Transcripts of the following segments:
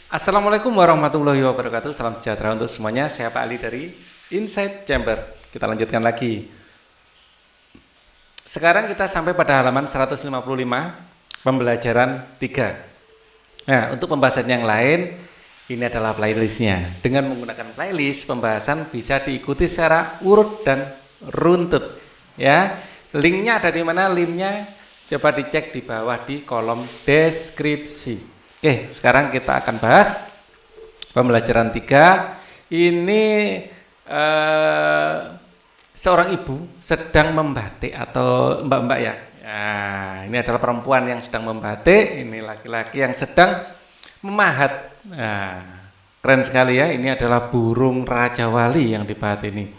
Assalamualaikum warahmatullahi wabarakatuh. Salam sejahtera untuk semuanya. Saya Pak Ali dari Inside Chamber. Kita lanjutkan lagi. Sekarang kita sampai pada halaman 155, pembelajaran 3. Nah, untuk pembahasan yang lain, ini adalah playlistnya. Dengan menggunakan playlist, pembahasan bisa diikuti secara urut dan runtut. Ya, linknya ada di mana? Linknya coba dicek di bawah di kolom deskripsi. Oke, sekarang kita akan bahas pembelajaran 3. Ini seorang ibu sedang membatik atau mbak-mbak ya. Nah, ini adalah perempuan yang sedang membatik, ini laki-laki yang sedang memahat. Nah, keren sekali ya, ini adalah burung Raja Wali yang dibahat ini.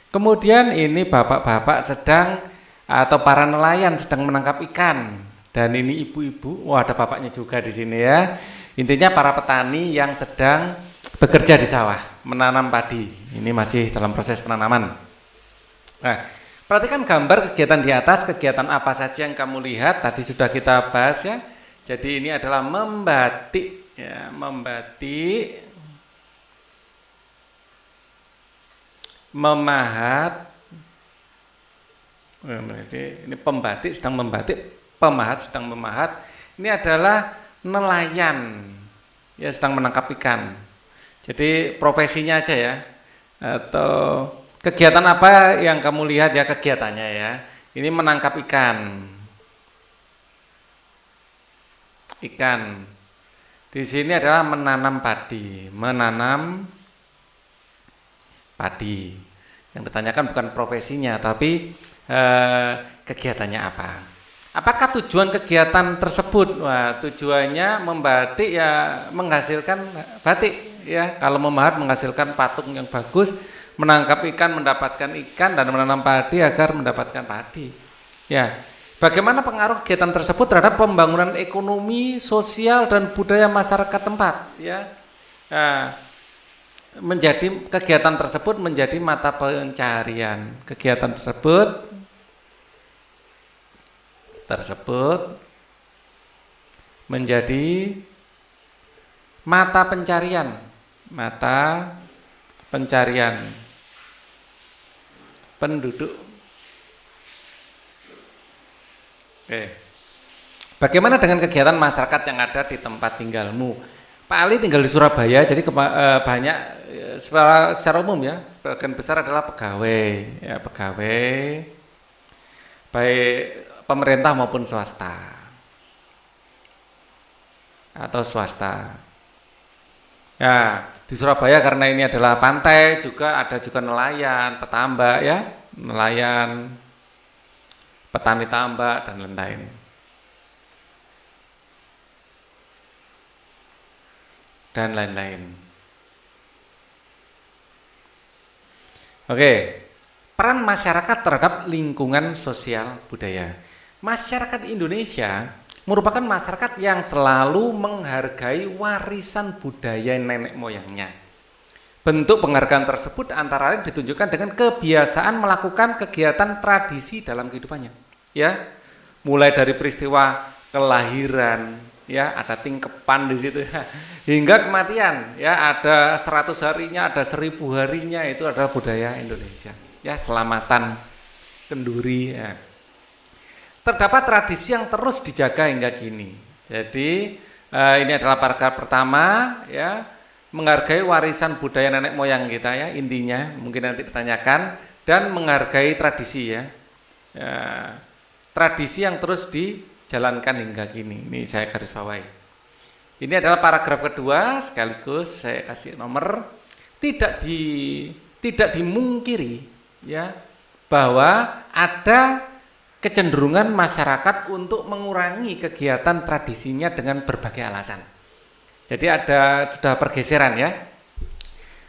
Kemudian ini bapak-bapak sedang atau para nelayan sedang menangkap ikan. Dan ini ibu-ibu, wah ada bapaknya juga di sini ya. Intinya para petani yang sedang bekerja di sawah, menanam padi. Ini masih dalam proses penanaman. Nah, perhatikan gambar kegiatan di atas, kegiatan apa saja yang kamu lihat, tadi sudah kita bahas ya. Jadi ini adalah membatik, ya, membatik, memahat. Ini pembatik sedang membatik. Pemahat sedang memahat. Ini adalah nelayan ya, sedang menangkap ikan. Jadi profesinya aja ya, atau kegiatan apa yang kamu lihat ya, kegiatannya ya. Ini menangkap ikan. Di sini adalah menanam padi, Yang ditanyakan bukan profesinya, tapi kegiatannya apa. Apakah tujuan kegiatan tersebut? Wah, tujuannya membatik ya, menghasilkan batik ya. Kalau memahat menghasilkan patung yang bagus, menangkap ikan mendapatkan ikan, dan menanam padi agar mendapatkan padi. Ya. Bagaimana pengaruh kegiatan tersebut terhadap pembangunan ekonomi, sosial dan budaya masyarakat tempat ya. Nah, kegiatan tersebut menjadi mata pencarian. Kegiatan tersebut menjadi mata pencarian penduduk. Oke. Bagaimana dengan kegiatan masyarakat yang ada di tempat tinggalmu? Pak Ali tinggal di Surabaya, jadi banyak secara umum ya, sebagian besar adalah pegawai, ya, baik pemerintah maupun swasta. Ya, di Surabaya karena ini adalah pantai, ada juga nelayan, petambak ya, nelayan, petani tambak dan lain-lain. Oke, peran masyarakat terhadap lingkungan sosial budaya. Masyarakat Indonesia merupakan masyarakat yang selalu menghargai warisan budaya nenek moyangnya. Bentuk penghargaan tersebut antara lain ditunjukkan dengan kebiasaan melakukan kegiatan tradisi dalam kehidupannya. Ya, mulai dari peristiwa kelahiran, ya ada tingkepan di situ ya, hingga kematian, ya ada 100 harinya, ada 1000 harinya, itu adalah budaya Indonesia. Ya, selamatan kenduri. Ya. Terdapat tradisi yang terus dijaga hingga kini. Jadi ini adalah paragraf pertama ya, menghargai warisan budaya nenek moyang kita ya, intinya mungkin nanti ditanyakan, dan menghargai tradisi ya. Tradisi yang terus dijalankan hingga kini. Ini saya garis bawahi. Ini adalah paragraf kedua, sekaligus saya kasih nomor. Tidak dimungkiri ya, bahwa ada kecenderungan masyarakat untuk mengurangi kegiatan tradisinya dengan berbagai alasan. Jadi sudah pergeseran ya.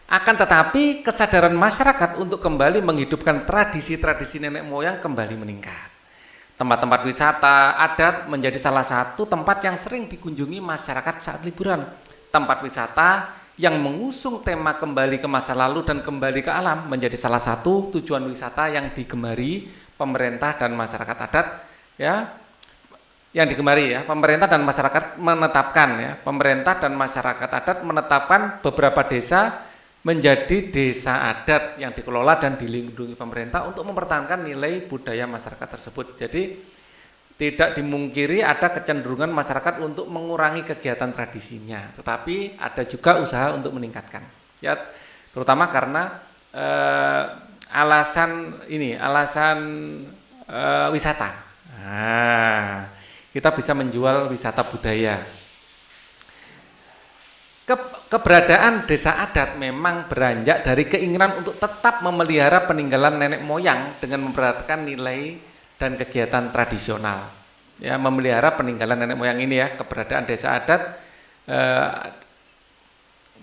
Akan tetapi kesadaran masyarakat untuk kembali menghidupkan tradisi-tradisi nenek moyang kembali meningkat. Tempat-tempat wisata adat menjadi salah satu tempat yang sering dikunjungi masyarakat saat liburan. Tempat wisata yang mengusung tema kembali ke masa lalu dan kembali ke alam menjadi salah satu tujuan wisata yang digemari pemerintah dan masyarakat adat ya. yang digemari ya, pemerintah dan masyarakat menetapkan ya, pemerintah dan masyarakat adat menetapkan beberapa desa menjadi desa adat yang dikelola dan dilindungi pemerintah untuk mempertahankan nilai budaya masyarakat tersebut. Jadi tidak dimungkiri ada kecenderungan masyarakat untuk mengurangi kegiatan tradisinya, tetapi ada juga usaha untuk meningkatkan. Ya, terutama karena alasan wisata. Nah, kita bisa menjual wisata budaya. Keberadaan desa adat memang beranjak dari keinginan untuk tetap memelihara peninggalan nenek moyang dengan memperhatikan nilai dan kegiatan tradisional. Ya, memelihara peninggalan nenek moyang ini ya, keberadaan desa adat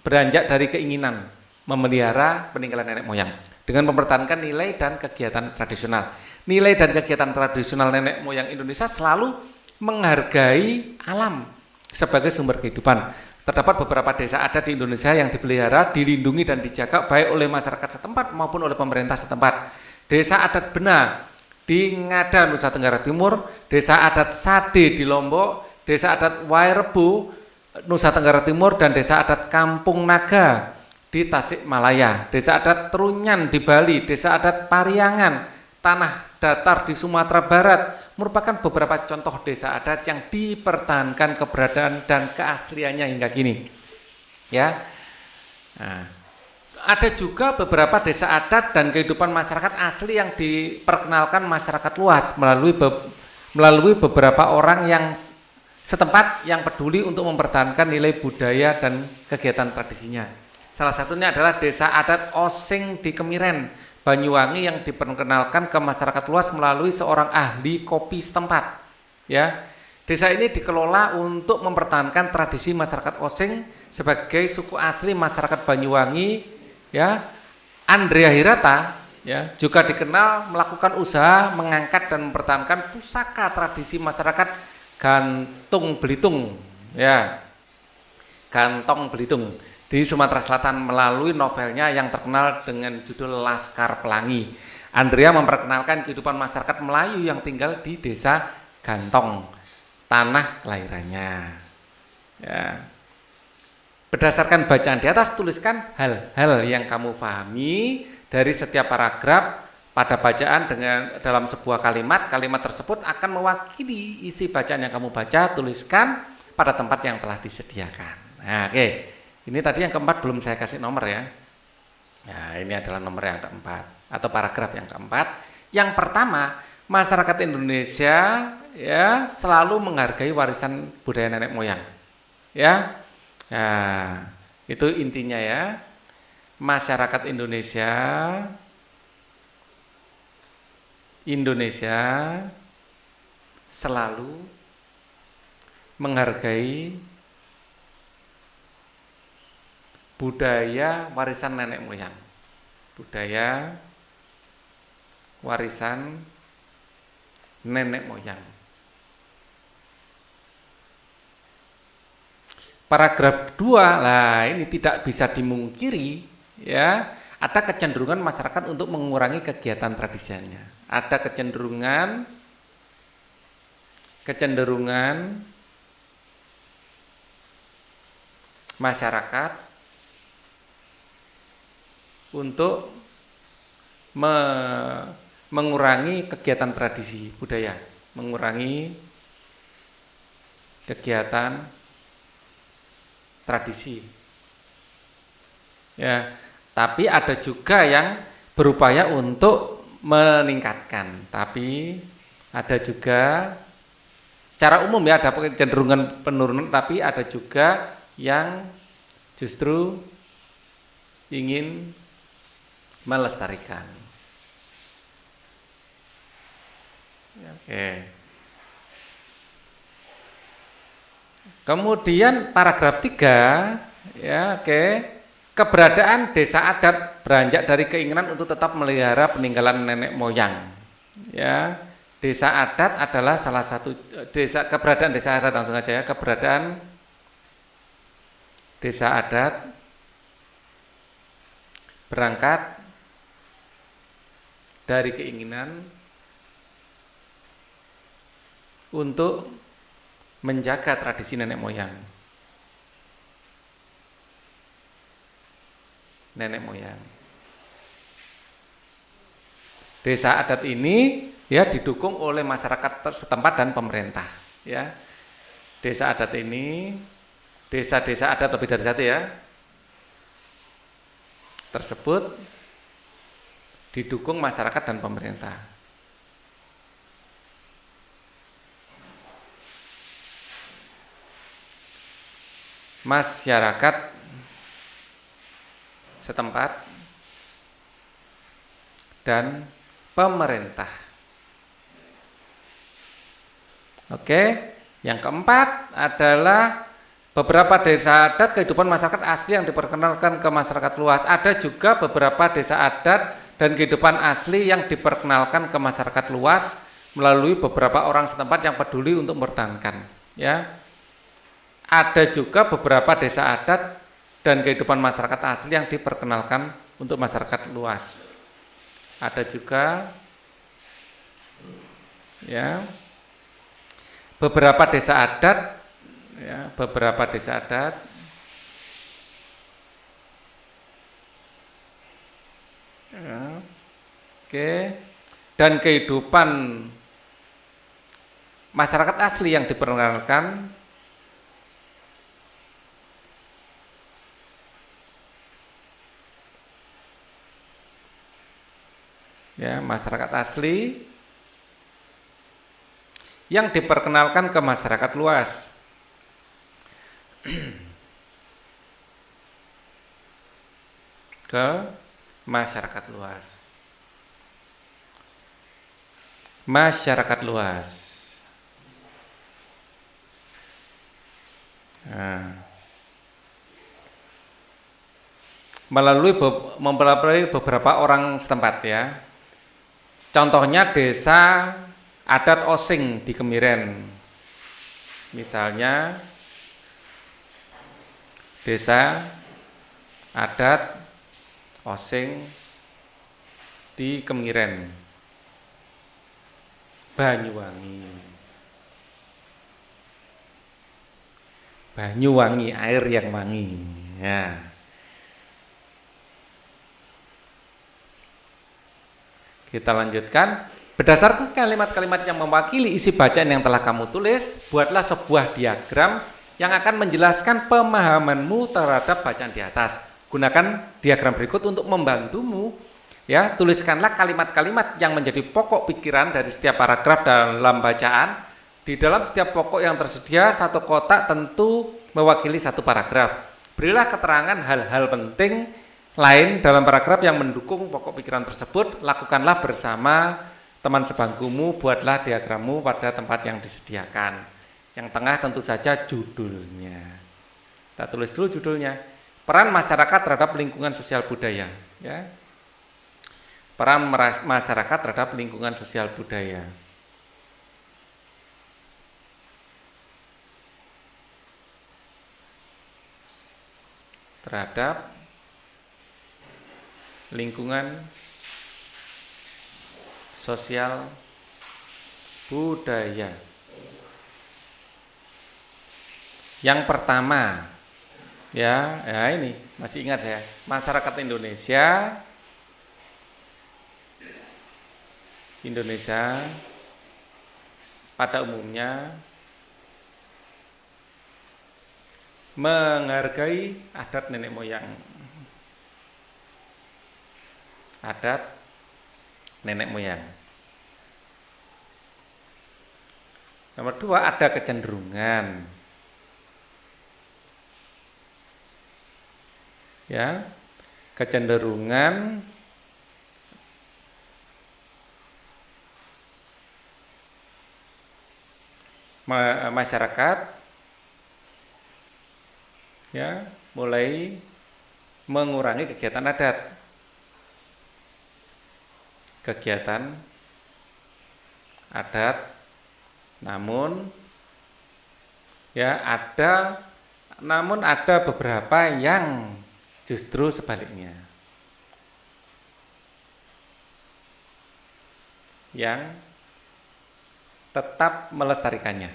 beranjak dari keinginan memelihara peninggalan nenek moyang dengan mempertahankan nilai dan kegiatan tradisional. Nilai dan kegiatan tradisional nenek moyang Indonesia selalu menghargai alam sebagai sumber kehidupan. Terdapat beberapa desa adat di Indonesia yang dipelihara, dilindungi dan dijaga baik oleh masyarakat setempat maupun oleh pemerintah setempat. Desa adat Bena di Ngada, Nusa Tenggara Timur, desa adat Sade di Lombok, desa adat Wairebo, Nusa Tenggara Timur, dan desa adat Kampung Naga di Tasikmalaya, desa adat Trunyan di Bali, desa adat Pariangan, Tanah Datar di Sumatera Barat merupakan beberapa contoh desa adat yang dipertahankan keberadaan dan keasliannya hingga kini. Ya, nah, ada juga beberapa desa adat dan kehidupan masyarakat asli yang diperkenalkan masyarakat luas melalui beberapa orang yang setempat yang peduli untuk mempertahankan nilai budaya dan kegiatan tradisinya. Salah satunya adalah desa adat Osing di Kemiren, Banyuwangi yang diperkenalkan ke masyarakat luas melalui seorang ahli kopi setempat. Ya, desa ini dikelola untuk mempertahankan tradisi masyarakat Osing sebagai suku asli masyarakat Banyuwangi. Ya, Andrea Hirata ya juga dikenal melakukan usaha mengangkat dan mempertahankan pusaka tradisi masyarakat Gantung Belitung ya, Gantong Belitung di Sumatera Selatan melalui novelnya yang terkenal dengan judul Laskar Pelangi. Andrea memperkenalkan kehidupan masyarakat Melayu yang tinggal di desa Gantong, tanah kelahirannya. Ya. Berdasarkan bacaan di atas, tuliskan hal-hal yang kamu pahami dari setiap paragraf pada bacaan dalam sebuah kalimat. Kalimat tersebut akan mewakili isi bacaan yang kamu baca. Tuliskan pada tempat yang telah disediakan. Nah, oke. Ini tadi yang keempat belum saya kasih nomor ya. Nah, ini adalah nomor yang keempat atau paragraf yang keempat. Yang pertama, masyarakat Indonesia ya selalu menghargai warisan budaya nenek moyang. Ya. Nah, itu intinya ya. Masyarakat Indonesia selalu menghargai budaya warisan nenek moyang. Budaya warisan nenek moyang. Paragraf 2, lah ini tidak bisa dimungkiri ya, ada kecenderungan masyarakat untuk mengurangi kegiatan tradisinya. Ada kecenderungan masyarakat untuk mengurangi kegiatan tradisi budaya, mengurangi kegiatan tradisi. Ya, tapi ada juga yang berupaya untuk meningkatkan, tapi ada juga secara umum ya ada kecenderungan penurunan, tapi ada juga yang justru ingin melestarikan. Oke. Kemudian paragraf 3 ya, oke. Keberadaan desa adat beranjak dari keinginan untuk tetap melihara peninggalan nenek moyang. Ya. Desa adat adalah salah satu keberadaan desa adat, langsung aja ya. Keberadaan desa adat berangkat dari keinginan untuk menjaga tradisi nenek moyang. Nenek moyang. Desa adat ini ya didukung oleh masyarakat setempat dan pemerintah. Ya, desa adat ini, desa-desa adat lebih dari satu ya, tersebut didukung masyarakat dan pemerintah. Masyarakat setempat dan pemerintah. Oke, yang keempat adalah beberapa desa adat kehidupan masyarakat asli yang diperkenalkan ke masyarakat luas. Ada juga beberapa desa adat dan kehidupan asli yang diperkenalkan ke masyarakat luas melalui beberapa orang setempat yang peduli untuk mempertahankan. Ya, ada juga beberapa desa adat dan kehidupan masyarakat asli yang diperkenalkan untuk masyarakat luas. Ada juga ya beberapa desa adat ya, beberapa desa adat ya, oke, dan kehidupan masyarakat asli yang diperkenalkan ya, masyarakat asli yang diperkenalkan ke masyarakat luas. Ke masyarakat luas. Masyarakat luas. Nah, melalui beberapa orang setempat ya. Contohnya desa adat Osing di Kemiren. Misalnya desa adat Osing di Kemiren, Banyuwangi. Banyuwangi, air yang wangi. Ya. Kita lanjutkan. Berdasarkan kalimat-kalimat yang mewakili isi bacaan yang telah kamu tulis, buatlah sebuah diagram yang akan menjelaskan pemahamanmu terhadap bacaan di atas. Gunakan diagram berikut untuk membantumu. Ya, tuliskanlah kalimat-kalimat yang menjadi pokok pikiran dari setiap paragraf dalam bacaan. Di dalam setiap pokok yang tersedia, satu kotak tentu mewakili satu paragraf. Berilah keterangan hal-hal penting lain dalam paragraf yang mendukung pokok pikiran tersebut. Lakukanlah bersama teman sebangkumu, buatlah diagrammu pada tempat yang disediakan. Yang tengah tentu saja judulnya. Kita tulis dulu judulnya. Peran masyarakat terhadap lingkungan sosial budaya. Ya. Peran masyarakat terhadap lingkungan sosial budaya. Terhadap lingkungan sosial budaya. Yang pertama, ya ini masih ingat saya, masyarakat Indonesia pada umumnya menghargai adat nenek moyang. Adat nenek moyang. Nomor 2, ada kecenderungan. Ya, kecenderungan masyarakat ya mulai mengurangi kegiatan adat. Kegiatan adat, namun ada beberapa yang justru sebaliknya, yang tetap melestarikannya.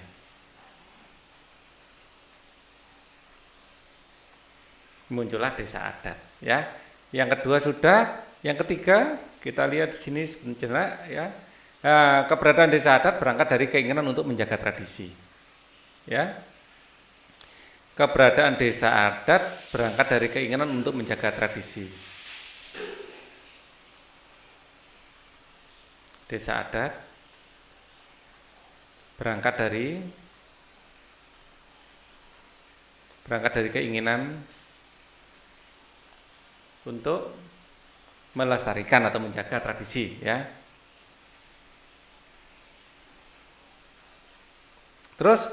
muncullah desa adat, ya. Yang kedua sudah, yang ketiga kita lihat di sini sebenarnya, ya. Keberadaan desa adat berangkat dari keinginan untuk menjaga tradisi, ya. Keberadaan desa adat berangkat dari keinginan untuk menjaga tradisi. Desa adat berangkat dari keinginan untuk melestarikan atau menjaga tradisi, ya. Terus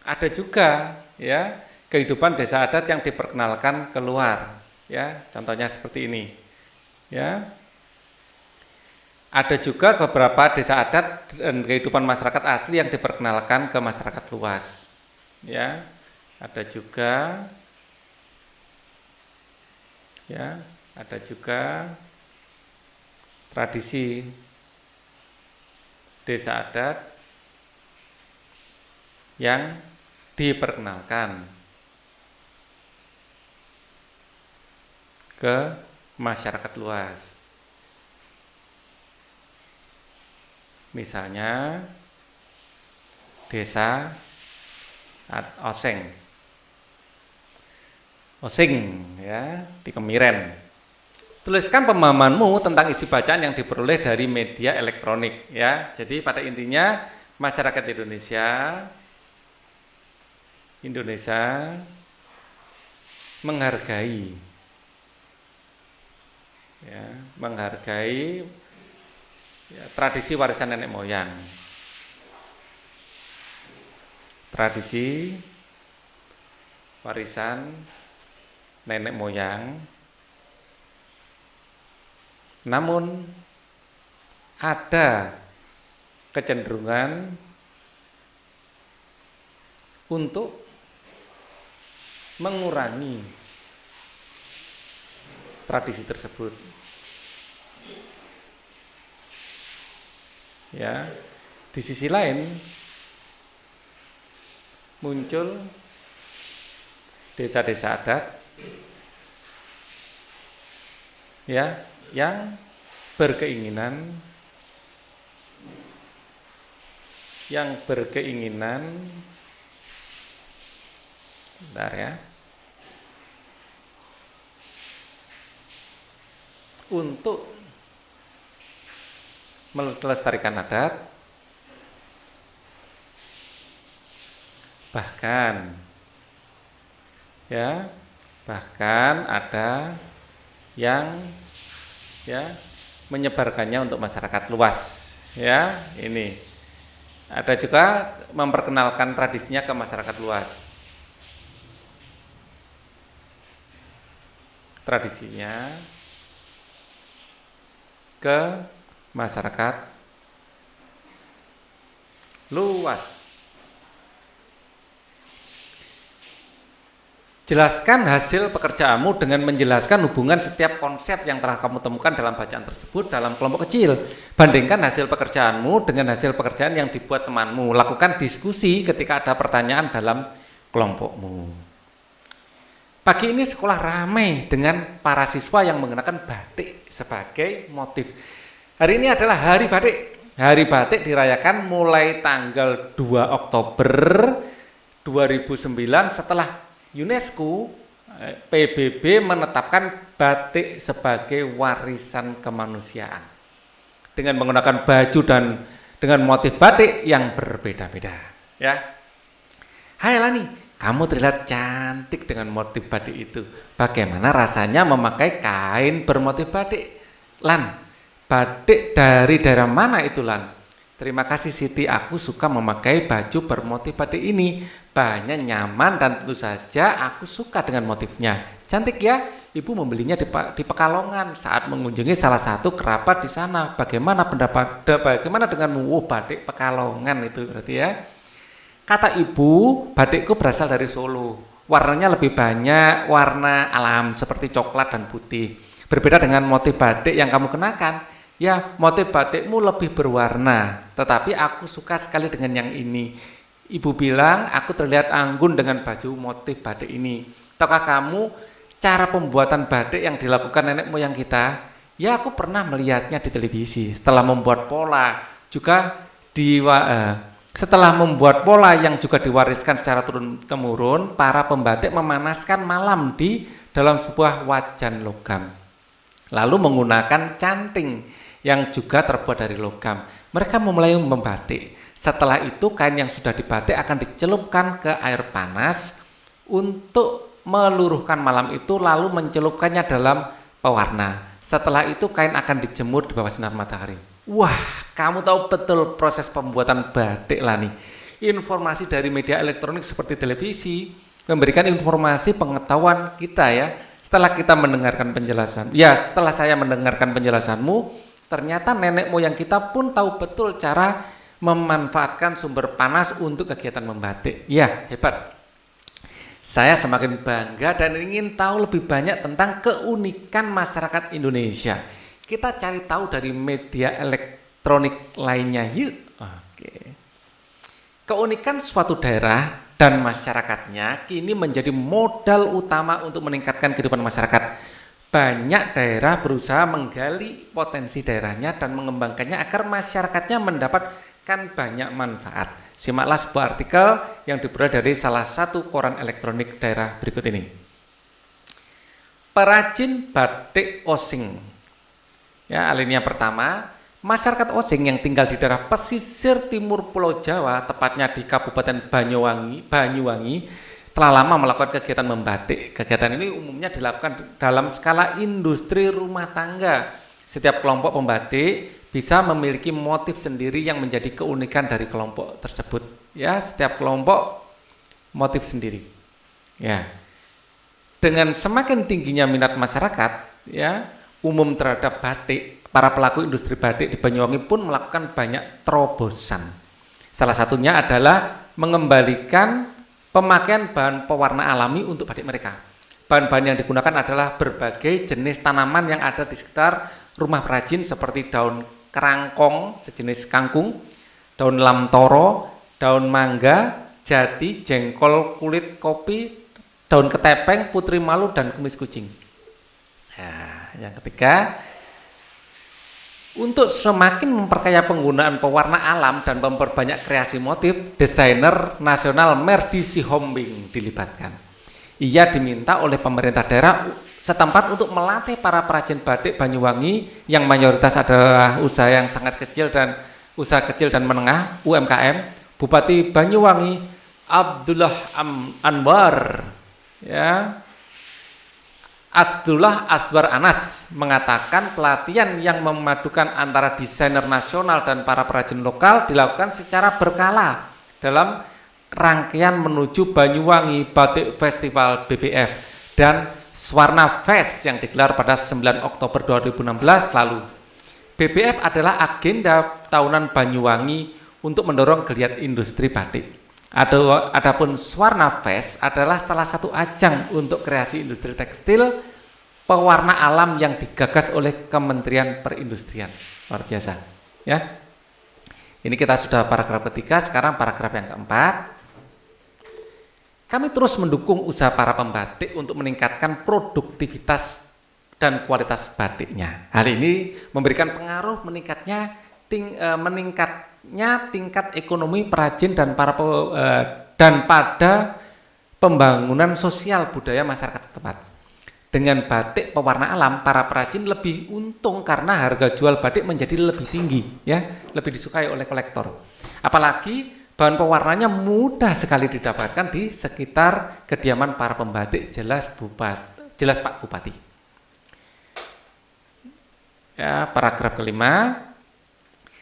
ada juga, ya, kehidupan desa adat yang diperkenalkan keluar, ya. Contohnya seperti ini, ya. Ada juga beberapa desa adat dan kehidupan masyarakat asli yang diperkenalkan ke masyarakat luas, ya. Ada juga, ya, ada juga tradisi desa adat yang diperkenalkan ke masyarakat luas. Misalnya desa Oseng, ya, di Kemiren. Tuliskan pemahamanmu tentang isi bacaan yang diperoleh dari media elektronik, ya. Jadi pada intinya masyarakat Indonesia menghargai, ya, ya, tradisi warisan nenek moyang. Tradisi warisan nenek moyang. Namun ada kecenderungan untuk mengurangi tradisi tersebut, ya. Di sisi lain muncul desa-desa adat, ya, yang berkeinginan bentar, ya, untuk melestarikan adat, bahkan ada yang, ya, menyebarkannya untuk masyarakat luas, ya. Ini ada juga memperkenalkan tradisinya ke masyarakat luas, tradisinya ke masyarakat luas. Jelaskan hasil pekerjaanmu dengan menjelaskan hubungan setiap konsep yang telah kamu temukan dalam bacaan tersebut dalam kelompok kecil. Bandingkan hasil pekerjaanmu dengan hasil pekerjaan yang dibuat temanmu. Lakukan diskusi ketika ada pertanyaan dalam kelompokmu. Pagi ini sekolah ramai dengan para siswa yang menggunakan batik sebagai motif. Hari ini adalah Hari Batik. Hari Batik dirayakan mulai tanggal 2 Oktober 2009 setelah UNESCO PBB menetapkan batik sebagai warisan kemanusiaan dengan menggunakan baju dan dengan motif batik yang berbeda-beda, ya. Hai Lani, kamu terlihat cantik dengan motif batik itu. Bagaimana rasanya memakai kain bermotif batik? Lan, batik dari daerah mana itu, Lan? Terima kasih Siti, aku suka memakai baju bermotif batik ini. Bahannya nyaman dan tentu saja aku suka dengan motifnya. Cantik ya? Ibu membelinya di Pekalongan saat mengunjungi salah satu kerabat di sana. Bagaimana denganmu? Batik Pekalongan itu berarti, ya. Kata ibu, batikku berasal dari Solo. Warnanya lebih banyak warna alam seperti coklat dan putih. Berbeda dengan motif batik yang kamu kenakan. Ya, motif batikmu lebih berwarna, tetapi aku suka sekali dengan yang ini. Ibu bilang, aku terlihat anggun dengan baju motif batik ini. Tahukah kamu cara pembuatan batik yang dilakukan nenek moyang kita? Ya, aku pernah melihatnya di televisi. Setelah membuat pola setelah membuat pola yang juga diwariskan secara turun-temurun, para pembatik memanaskan malam di dalam sebuah wajan logam. Lalu menggunakan canting yang juga terbuat dari logam. Mereka memulai membatik. Setelah itu kain yang sudah dibatik akan dicelupkan ke air panas untuk meluruhkan malam itu, lalu mencelupkannya dalam pewarna. Setelah itu kain akan dijemur di bawah sinar matahari. Wah, kamu tahu betul proses pembuatan batik lah nih. Informasi dari media elektronik seperti televisi memberikan informasi pengetahuan kita ya. Setelah saya mendengarkan penjelasanmu, ternyata nenek moyang kita pun tahu betul cara memanfaatkan sumber panas untuk kegiatan membatik. Ya, hebat. Saya semakin bangga dan ingin tahu lebih banyak tentang keunikan masyarakat Indonesia. Kita cari tahu dari media elektronik lainnya yuk. Oke. Keunikan suatu daerah dan masyarakatnya kini menjadi modal utama untuk meningkatkan kehidupan masyarakat. Banyak daerah berusaha menggali potensi daerahnya dan mengembangkannya agar masyarakatnya mendapatkan banyak manfaat. Simaklah sebuah artikel yang diperoleh dari salah satu koran elektronik daerah berikut ini. Perajin batik Osing. Ya, alinea pertama, masyarakat Osing yang tinggal di daerah pesisir timur Pulau Jawa, tepatnya di Kabupaten Banyuwangi, telah lama melakukan kegiatan membatik. Kegiatan ini umumnya dilakukan dalam skala industri rumah tangga. Setiap kelompok pembatik bisa memiliki motif sendiri yang menjadi keunikan dari kelompok tersebut. Ya, setiap kelompok motif sendiri. Ya. Dengan semakin tingginya minat masyarakat, ya, umum terhadap batik, para pelaku industri batik di Banyuwangi pun melakukan banyak terobosan. Salah satunya adalah mengembalikan pemakaian bahan pewarna alami untuk batik mereka. Bahan-bahan yang digunakan adalah berbagai jenis tanaman yang ada di sekitar rumah perajin seperti daun kerangkong sejenis kangkung, daun lamtoro, daun mangga, jati, jengkol, kulit kopi, daun ketepeng, putri malu, dan kumis kucing. Nah, yang ketiga, untuk semakin memperkaya penggunaan pewarna alam dan memperbanyak kreasi motif, desainer nasional Merdi Sihombing dilibatkan. Ia diminta oleh pemerintah daerah setempat untuk melatih para perajin batik Banyuwangi yang mayoritas adalah usaha kecil dan menengah (UMKM). Bupati Banyuwangi Abdullah Anwar, ya, Abdullah Azwar Anas mengatakan pelatihan yang memadukan antara desainer nasional dan para perajin lokal dilakukan secara berkala dalam rangkaian menuju Banyuwangi Batik Festival BBF dan Swarna Fest yang digelar pada 9 Oktober 2016 lalu. BBF adalah agenda tahunan Banyuwangi untuk mendorong geliat industri batik. Adapun Swarna Fest adalah salah satu ajang untuk kreasi industri tekstil pewarna alam yang digagas oleh Kementerian Perindustrian. Luar biasa, ya. Ini kita sudah paragraf ketiga, sekarang paragraf yang keempat. Kami terus mendukung usaha para pembatik untuk meningkatkan produktivitas dan kualitas batiknya. Hal ini memberikan pengaruh meningkatnya tingkat ekonomi perajin dan pada pembangunan sosial budaya masyarakat setempat. Dengan batik pewarna alam, para perajin lebih untung karena harga jual batik menjadi lebih tinggi, ya, lebih disukai oleh kolektor. Apalagi bahan pewarnanya mudah sekali didapatkan di sekitar kediaman para pembatik, jelas Pak Bupati. Ya, paragraf kelima.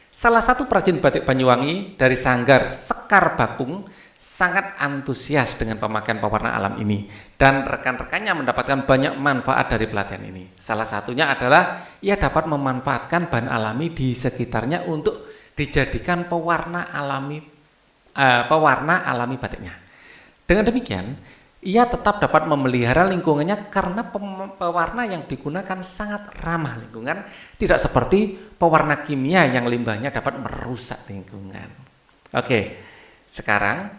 Salah satu perajin batik Banyuwangi dari Sanggar Sekar Bakung sangat antusias dengan pemakaian pewarna alam ini dan rekan-rekannya mendapatkan banyak manfaat dari pelatihan ini. Salah satunya adalah ia dapat memanfaatkan bahan alami di sekitarnya untuk dijadikan pewarna alami batiknya. Dengan demikian, ia tetap dapat memelihara lingkungannya karena pewarna yang digunakan sangat ramah lingkungan, tidak seperti pewarna kimia yang limbahnya dapat merusak lingkungan. Oke, Sekarang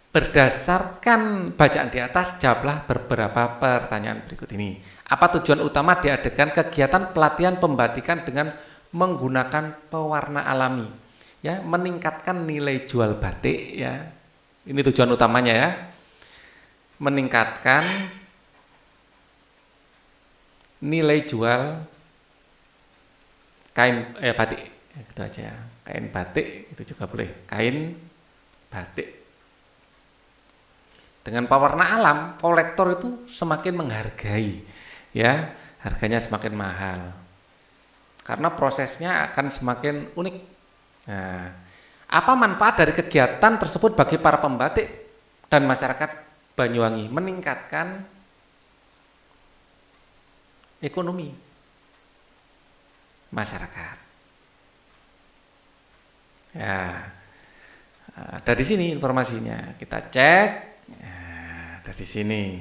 berdasarkan bacaan di atas, jawablah beberapa pertanyaan berikut ini. Apa tujuan utama diadakan kegiatan pelatihan pembatikan dengan menggunakan pewarna alami? Ya, meningkatkan nilai jual batik ya. Ini tujuan utamanya ya. Meningkatkan nilai jual kain batik. Gitu aja. Kain batik itu juga boleh. Kain batik. Dengan pewarna alam, kolektor itu semakin menghargai, ya, harganya semakin mahal, karena prosesnya akan semakin unik. Nah, apa manfaat dari kegiatan tersebut bagi para pembatik dan masyarakat Banyuwangi? Meningkatkan ekonomi masyarakat. Ya, dari sini informasinya kita cek. Dari sini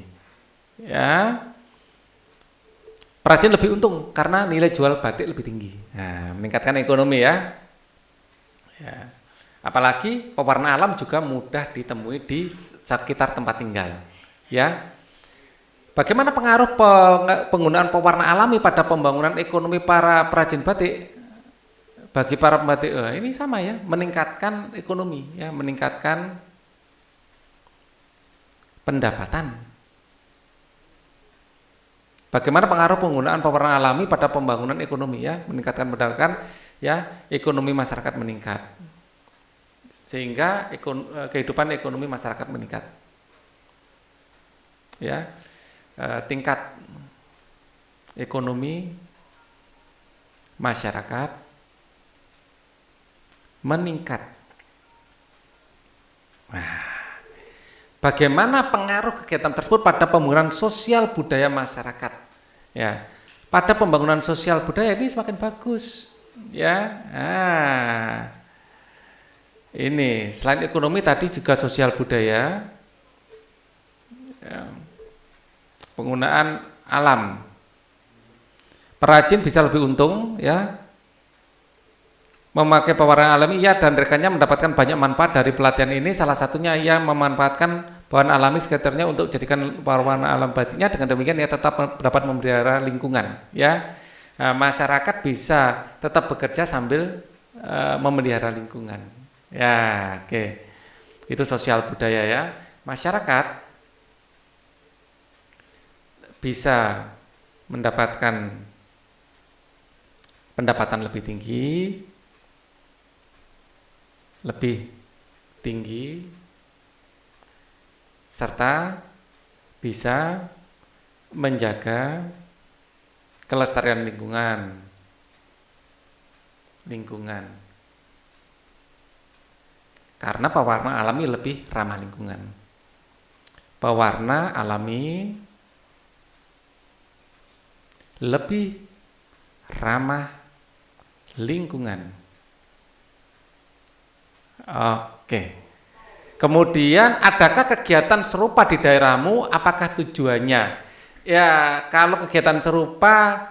ya, perajin lebih untung karena nilai jual batik lebih tinggi. Nah, meningkatkan ekonomi ya. Ya, apalagi pewarna alam juga mudah ditemui di sekitar tempat tinggal ya. Bagaimana pengaruh penggunaan pewarna alami pada pembangunan ekonomi para perajin batik? Bagi para pembatik ini sama ya, meningkatkan ekonomi ya, meningkatkan pendapatan. Bagaimana pengaruh penggunaan pewarna alami pada pembangunan ekonomi ya? Meningkatkan pendapatan ya, ekonomi masyarakat meningkat. Sehingga kehidupan ekonomi masyarakat meningkat. Ya. Tingkat ekonomi masyarakat meningkat. Nah, bagaimana pengaruh kegiatan tersebut pada pembangunan sosial budaya masyarakat? Ya, pada pembangunan sosial budaya ini semakin bagus. Ya, ini selain ekonomi tadi juga sosial budaya, ya, penggunaan alam. Perajin bisa lebih untung, ya, memakai pewarna alami ya, dan rekannya mendapatkan banyak manfaat dari pelatihan ini. Salah satunya ia memanfaatkan bahan alami sekitarnya untuk jadikan pewarna alam batiknya. Dengan demikian ia tetap dapat memelihara lingkungan ya. Nah, masyarakat bisa tetap bekerja sambil memelihara lingkungan ya. Oke, itu sosial budaya ya. Masyarakat bisa mendapatkan pendapatan lebih tinggi, serta bisa menjaga kelestarian lingkungan. Karena pewarna alami lebih ramah lingkungan. Pewarna alami lebih ramah lingkungan. Oke. Kemudian adakah kegiatan serupa di daerahmu? Apakah tujuannya? Ya, kalau kegiatan serupa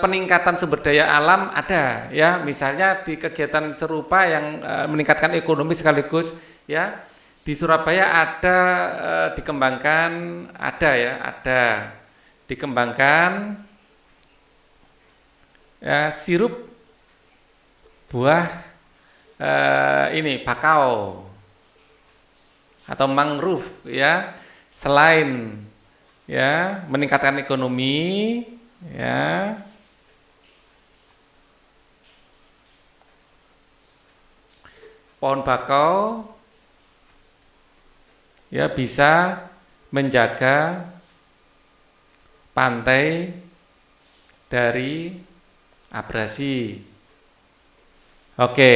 peningkatan sumber daya alam ada ya. Misalnya di kegiatan serupa yang meningkatkan ekonomi sekaligus ya. Di Surabaya ada dikembangkan, ada dikembangkan ya, sirup buah ini bakau atau mangrove ya. Selain ya meningkatkan ekonomi ya, pohon bakau ya bisa menjaga pantai dari abrasi. Oke.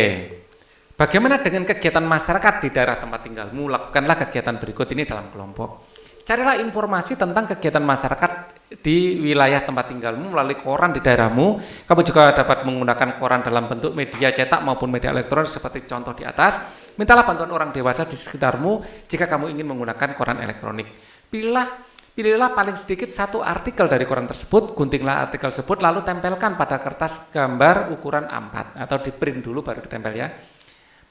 Bagaimana dengan kegiatan masyarakat di daerah tempat tinggalmu? Lakukanlah kegiatan berikut ini dalam kelompok. Carilah informasi tentang kegiatan masyarakat di wilayah tempat tinggalmu melalui koran di daerahmu. Kamu juga dapat menggunakan koran dalam bentuk media cetak maupun media elektronik seperti contoh di atas. Mintalah bantuan orang dewasa di sekitarmu jika kamu ingin menggunakan koran elektronik. Pilihlah paling sedikit satu artikel dari koran tersebut, guntinglah artikel tersebut lalu tempelkan pada kertas gambar ukuran A4 atau di print dulu baru ditempel ya.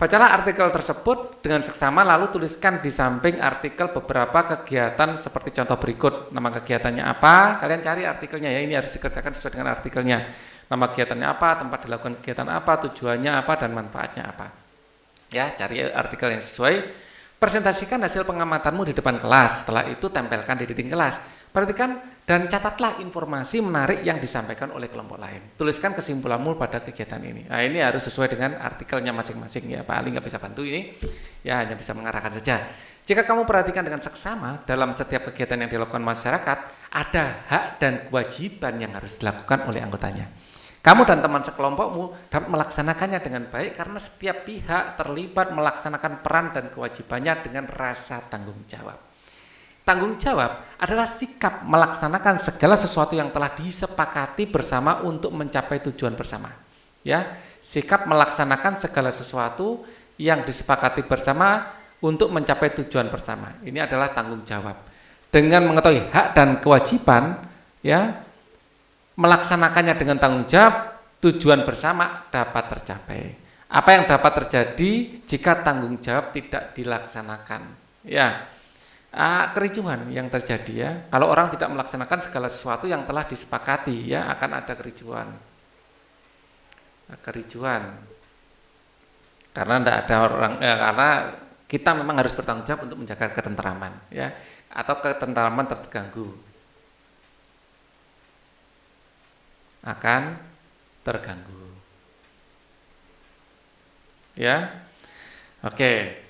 Bacalah artikel tersebut dengan seksama lalu tuliskan di samping artikel beberapa kegiatan seperti contoh berikut. Nama kegiatannya apa? Kalian cari artikelnya ya, ini harus dikerjakan sesuai dengan artikelnya. Nama kegiatannya apa, tempat dilakukan kegiatan apa, tujuannya apa, dan manfaatnya apa. Ya, cari artikel yang sesuai. Presentasikan hasil pengamatanmu di depan kelas. Setelah itu tempelkan di dinding kelas. Perhatikan dan catatlah informasi menarik yang disampaikan oleh kelompok lain. Tuliskan kesimpulanmu pada kegiatan ini. Nah, ini harus sesuai dengan artikelnya masing-masing ya. Pak Ali nggak bisa bantu ini, ya hanya bisa mengarahkan saja. Jika kamu perhatikan dengan seksama dalam setiap kegiatan yang dilakukan masyarakat, ada hak dan kewajiban yang harus dilakukan oleh anggotanya. Kamu dan teman sekelompokmu dapat melaksanakannya dengan baik karena setiap pihak terlibat melaksanakan peran dan kewajibannya dengan rasa tanggung jawab. Tanggung jawab adalah sikap melaksanakan segala sesuatu yang telah disepakati bersama untuk mencapai tujuan bersama. Ya, sikap melaksanakan segala sesuatu yang disepakati bersama untuk mencapai tujuan bersama. Ini adalah tanggung jawab. Dengan mengetahui hak dan kewajiban, ya, melaksanakannya dengan tanggung jawab, tujuan bersama dapat tercapai. Apa yang dapat terjadi jika tanggung jawab tidak dilaksanakan? Ya, kericuhan yang terjadi ya. Kalau orang tidak melaksanakan segala sesuatu yang telah disepakati, ya akan ada kericuhan. Kericuhan. Karena tidak ada orang, karena kita memang harus bertanggung jawab untuk menjaga ketenteraman, ya, atau ketenteraman terganggu. Akan terganggu. Ya. Oke.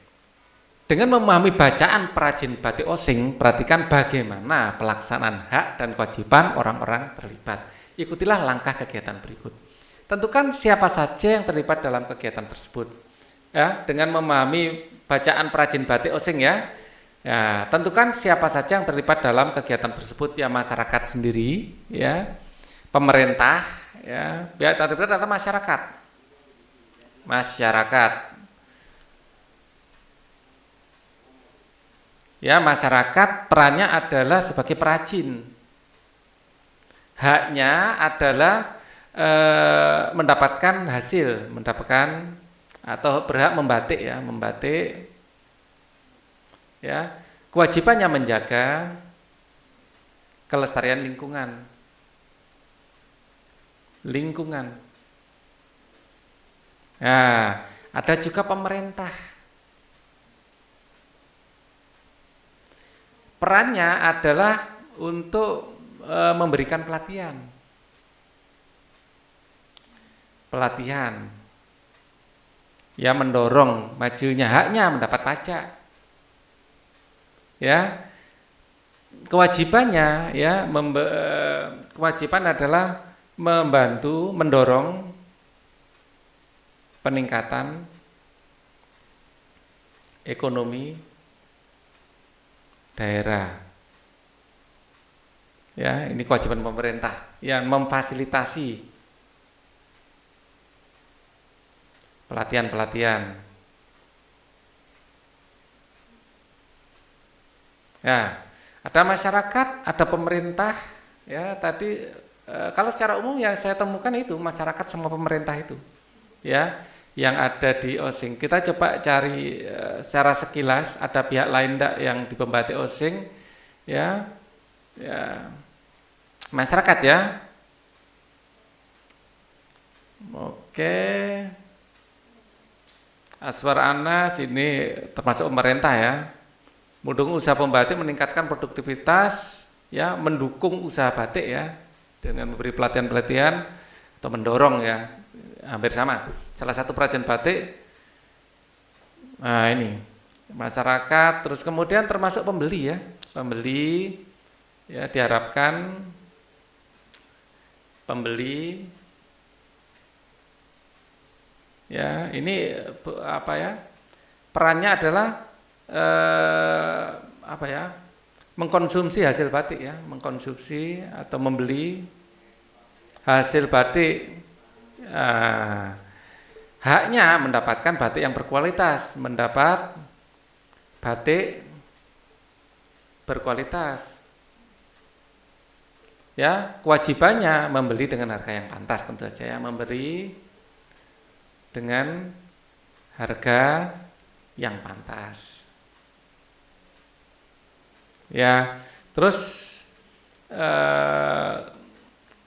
Dengan memahami bacaan perajin batik osing, perhatikan bagaimana pelaksanaan hak dan kewajiban orang-orang terlibat. Ikutilah langkah kegiatan berikut. Tentukan siapa saja yang terlibat dalam kegiatan tersebut. Ya, dengan memahami bacaan perajin batik osing ya. Ya, tentukan siapa saja yang terlibat dalam kegiatan tersebut, ya masyarakat sendiri, ya. Pemerintah, ya, pihak terlibat adalah masyarakat. Ya, masyarakat perannya adalah sebagai perajin. Haknya adalah mendapatkan hasil, mendapatkan atau berhak membatik ya, membatik. Ya, kewajibannya menjaga kelestarian lingkungan. Nah, ada juga pemerintah. Perannya adalah untuk memberikan pelatihan. Ya, mendorong majunya haknya mendapat pajak. Ya. Kewajibannya ya kewajiban adalah membantu mendorong peningkatan ekonomi daerah. Ya, ini kewajiban pemerintah yang memfasilitasi pelatihan-pelatihan. Ya, ada masyarakat, ada pemerintah. Ya, tadi kalau secara umum yang saya temukan itu masyarakat sama pemerintah itu, ya, yang ada di osing. Kita coba cari secara sekilas ada pihak lain enggak yang di pembatik osing, ya, ya, masyarakat ya. Oke, Aswar Anas ini termasuk pemerintah ya. Mendukung usaha pembatik, meningkatkan produktivitas, ya, mendukung usaha batik ya, dengan memberi pelatihan-pelatihan atau mendorong ya, hampir sama. Salah satu perajin batik, nah ini masyarakat, terus kemudian termasuk pembeli ya, diharapkan pembeli ya, ini apa ya, perannya adalah mengkonsumsi hasil batik ya, mengkonsumsi atau membeli hasil batik. Haknya mendapatkan batik yang berkualitas, mendapat batik berkualitas. Ya, kewajibannya membeli dengan harga yang pantas tentu saja ya, memberi dengan harga yang pantas. Ya, terus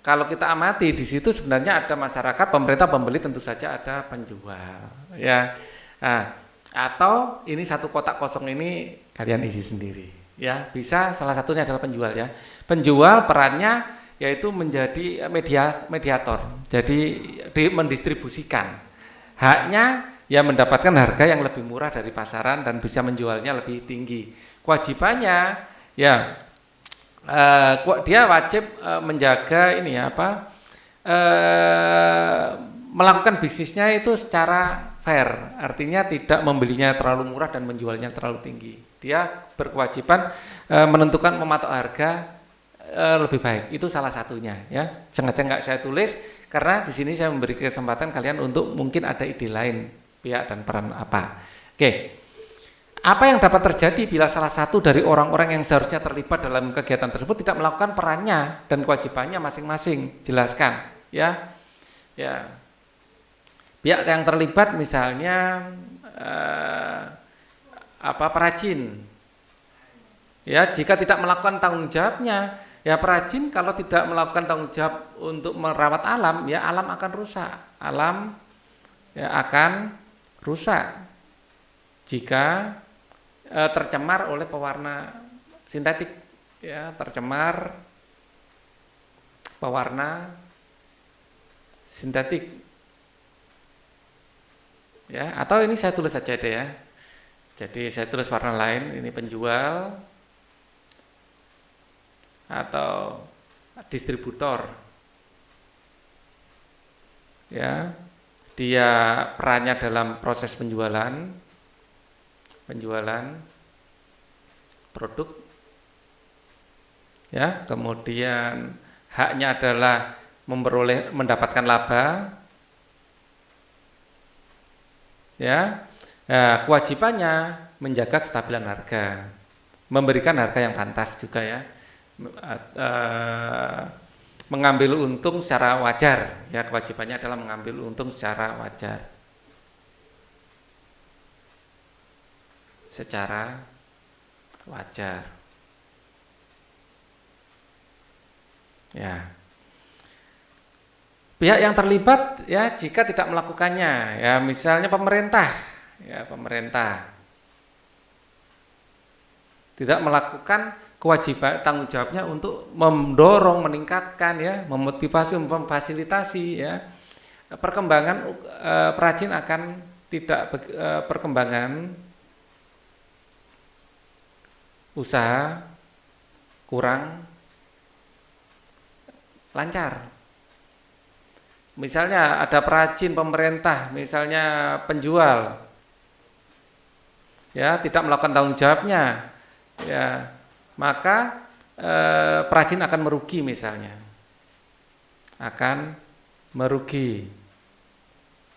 kalau kita amati di situ sebenarnya ada masyarakat, pemerintah, pembeli, tentu saja ada penjual. Ya, atau ini satu kotak kosong ini kalian isi sendiri. Ya, bisa salah satunya adalah penjual ya. Penjual perannya yaitu menjadi mediator. Jadi mendistribusikan. Haknya ya mendapatkan harga yang lebih murah dari pasaran dan bisa menjualnya lebih tinggi. Kewajibannya ya dia wajib menjaga ini ya melakukan bisnisnya itu secara fair, artinya tidak membelinya terlalu murah dan menjualnya terlalu tinggi. Dia berkewajiban menentukan mematok harga lebih baik. Itu salah satunya ya. Sengaja nggak saya tulis karena di sini saya memberi kesempatan kalian untuk mungkin ada ide lain pihak dan peran apa. Oke. Apa yang dapat terjadi bila salah satu dari orang-orang yang seharusnya terlibat dalam kegiatan tersebut tidak melakukan perannya dan kewajibannya masing-masing? Jelaskan, ya. Ya. Pihak yang terlibat misalnya perajin. Ya, jika tidak melakukan tanggung jawabnya, ya perajin kalau tidak melakukan tanggung jawab untuk merawat alam, ya alam akan rusak. Alam ya akan rusak jika tercemar oleh pewarna sintetik, ya tercemar pewarna sintetik, ya atau ini saya tulis saja deh ya. Jadi saya tulis warna lain, ini penjual atau distributor, ya dia perannya dalam proses penjualan produk, ya kemudian haknya adalah mendapatkan laba, ya kewajibannya menjaga kestabilan harga, memberikan harga yang pantas juga ya, mengambil untung secara wajar, ya kewajibannya adalah mengambil untung secara wajar. Ya. Pihak yang terlibat ya jika tidak melakukannya, ya misalnya pemerintah tidak melakukan kewajiban tanggung jawabnya untuk mendorong, meningkatkan ya, memotivasi, memfasilitasi ya perkembangan perajin akan tidak perkembangan usaha kurang lancar. Misalnya ada perajin, pemerintah, misalnya penjual, ya tidak melakukan tanggung jawabnya, ya maka perajin akan merugi misalnya, akan merugi,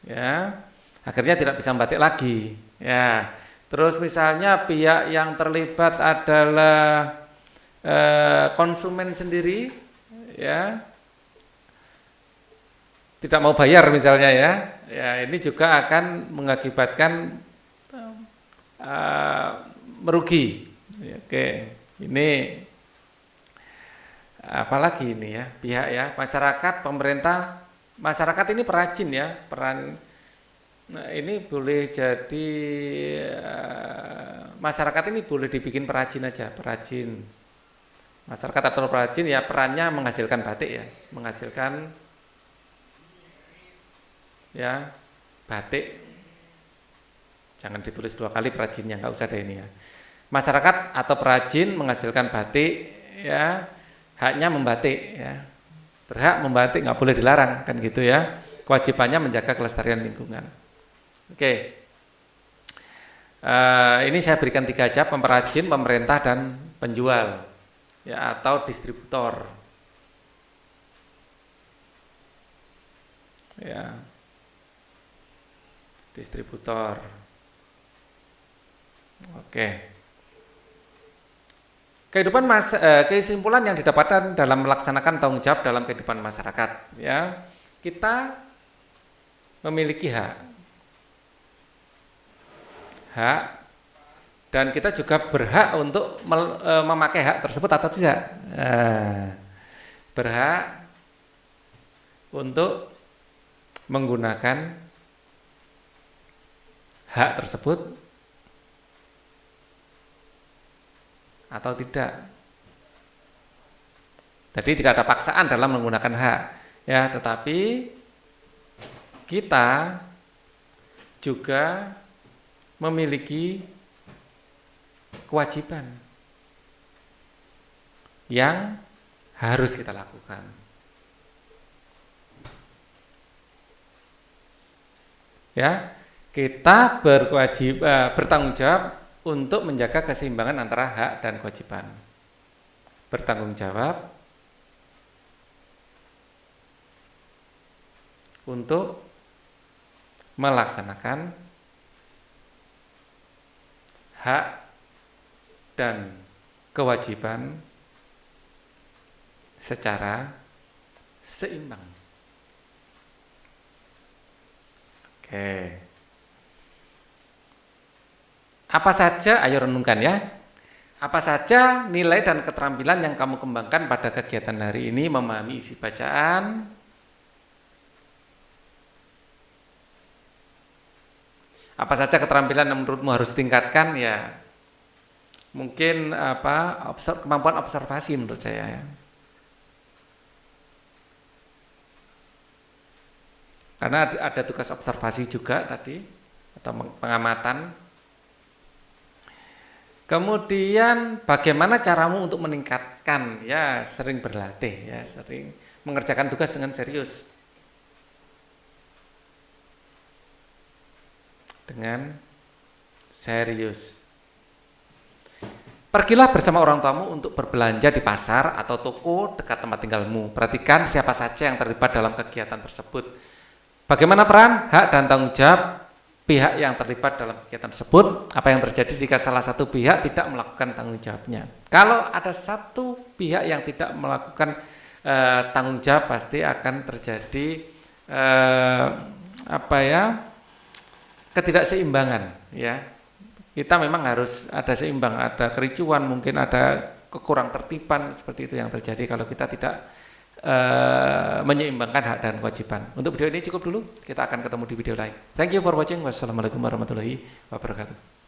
ya akhirnya tidak bisa membatik lagi, ya. Terus misalnya pihak yang terlibat adalah konsumen sendiri, ya tidak mau bayar misalnya ya ini juga akan mengakibatkan merugi. Oke, ini apalagi ini ya pihak ya masyarakat, pemerintah, masyarakat ini perajin ya peran. Nah, ini boleh jadi masyarakat ini boleh dibikin perajin aja, perajin. Masyarakat atau perajin ya perannya menghasilkan batik ya, menghasilkan ya batik. Jangan ditulis dua kali perajinnya, nggak usah deh ini ya. Masyarakat atau perajin menghasilkan batik ya, haknya membatik ya. Berhak membatik, nggak boleh dilarang kan gitu ya. Kewajibannya menjaga kelestarian lingkungan. Oke, ini saya berikan 3 aja, perajin, pemerintah, dan penjual, ya atau distributor, ya distributor. Oke, kesimpulan yang didapatkan dalam melaksanakan tanggung jawab dalam kehidupan masyarakat, ya kita memiliki hak. hak, dan kita juga berhak untuk memakai hak tersebut atau tidak. Berhak untuk menggunakan hak tersebut atau tidak. Jadi tidak ada paksaan dalam menggunakan hak, ya, tetapi kita juga memiliki kewajiban yang harus kita lakukan. Ya, kita bertanggung jawab untuk menjaga keseimbangan antara hak dan kewajiban. Bertanggung jawab untuk melaksanakan hak dan kewajiban secara seimbang. Oke. Apa saja, ayo renungkan ya. Apa saja nilai dan keterampilan yang kamu kembangkan pada kegiatan hari ini memahami isi bacaan? Apa saja keterampilan yang menurutmu harus ditingkatkan? Ya, mungkin kemampuan observasi menurut saya ya. Karena ada tugas observasi juga tadi atau pengamatan. Kemudian bagaimana caramu untuk meningkatkan? Ya, sering berlatih ya, sering mengerjakan tugas dengan serius. Dengan serius. Pergilah bersama orang tuamu untuk berbelanja di pasar atau toko dekat tempat tinggalmu. Perhatikan siapa saja yang terlibat dalam kegiatan tersebut. Bagaimana peran, hak, dan tanggung jawab pihak yang terlibat dalam kegiatan tersebut? Apa yang terjadi jika salah satu pihak tidak melakukan tanggung jawabnya? Kalau ada satu pihak yang tidak melakukan tanggung jawab, pasti akan terjadi ketidakseimbangan ya. Kita memang harus ada seimbang, ada kericuan, mungkin ada kekurang tertiban, seperti itu yang terjadi kalau kita tidak menyeimbangkan hak dan kewajiban. Untuk video ini cukup dulu, kita akan ketemu di video lain. Thank you for watching. Wassalamualaikum warahmatullahi wabarakatuh.